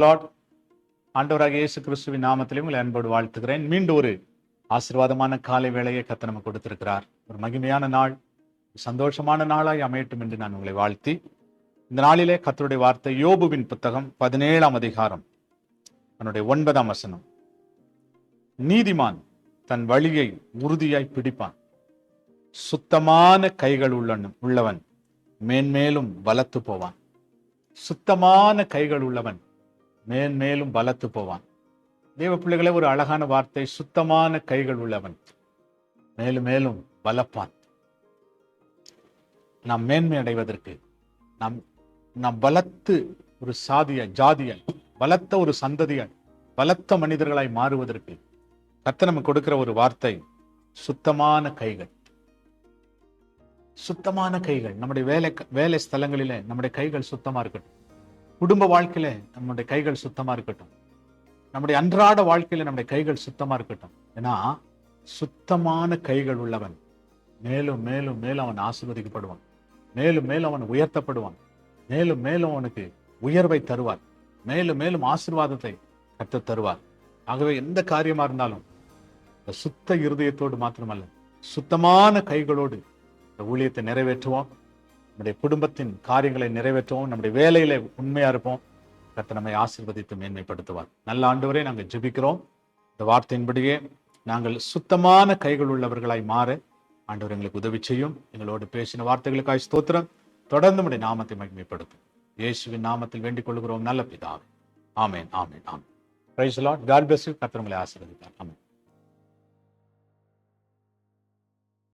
Lord, ஆண்டவராக இயேசு கிறிஸ்துவின் நாமத்திலே உங்களை அன்போடு வாழ்த்துகிறேன். மீண்டும் ஒரு ஆசீர்வாதமான காலை வேளையை கர்த்தர் நமக்கு கொடுத்திருக்கிறார். ஒரு மகிமையான நாள், சந்தோஷமான நாளாய் அமையட்டும் என்று நான் உங்களை வாழ்த்தி, இந்த நாளிலே கர்த்தருடைய வார்த்தை யோபுவின் புத்தகம் 17ஆம் அதிகாரம் அதனுடைய 9ஆம் வசனம். நீதிமான் தன் வழியை உறுதியாய் பிடிப்பான், சுத்தமான கைகள் உள்ளவன் மேன்மேலும் பலத்து போவான். சுத்தமான கைகள் உள்ளவன் மேன்மேலும் பலத்து போவான். தேவ பிள்ளைகளே, ஒரு அழகான வார்த்தை. சுத்தமான கைகள் உள்ளவன் மேலும் மேலும் பலப்பான். நாம் மேன்மை அடைவதற்கு, நாம் பலத்து ஒரு ஜாதியாய் பலத்த ஒரு சந்ததியாய் பலத்த மனிதர்களாய் மாறுவதற்கு கர்த்தர் நமக்கு கொடுக்கிற ஒரு வார்த்தை சுத்தமான கைகள். சுத்தமான கைகள். நம்முடைய வேலை ஸ்தலங்களிலே நம்முடைய கைகள் சுத்தமா இருக்கட்டும். குடும்ப வாழ்க்கையில நம்முடைய கைகள் சுத்தமா இருக்கட்டும். நம்முடைய அன்றாட வாழ்க்கையில நம்முடைய கைகள் சுத்தமா இருக்கட்டும். ஏன்னா சுத்தமான கைகள் உள்ளவன் மேலும் மேலும் மேலும் அவன் ஆசீர்வதிக்கப்படுவான். மேலும் மேலும் அவன் உயர்த்தப்படுவான். மேலும் மேலும் அவனுக்கு உயர்வை தருவார். மேலும் மேலும் ஆசீர்வாதத்தை கற்றுத் தருவார். ஆகவே எந்த காரியமா இருந்தாலும் சுத்த இருதயத்தோடு மாத்திரமல்ல, சுத்தமான கைகளோடு இந்த ஊழியத்தை நிறைவேற்றுவோம். நம்முடைய குடும்பத்தின் காரியங்களை நிறைவேற்றுவோம். நம்முடைய வேலையில உண்மையா இருப்போம். கர்த்தர் நம்மை ஆசீர்வதித்து மேன்மைப்படுத்துவார். நல்ல ஆண்டவரே, நாங்கள் ஜெபிக்கிறோம். இந்த வார்த்தையின்படியே நாங்கள் சுத்தமான கைகள் உள்ளவர்களாய் மாற ஆண்டவர் எங்களுக்கு உதவி செய்யும். எங்களோடு பேசின வார்த்தைகளுக்காய் ஸ்தோத்திரம். தொடர்ந்து நம்முடைய நாமத்தை மகிமைப்படுத்தும். இயேசுவின் நாமத்தில் வேண்டிக் கொள்கிறோம் நல்ல பிதாவே. Amen, amen, amen. Praise the Lord. God bless you. கர்த்தர் உங்களை ஆசீர்வதிப்பார். ஆமென்.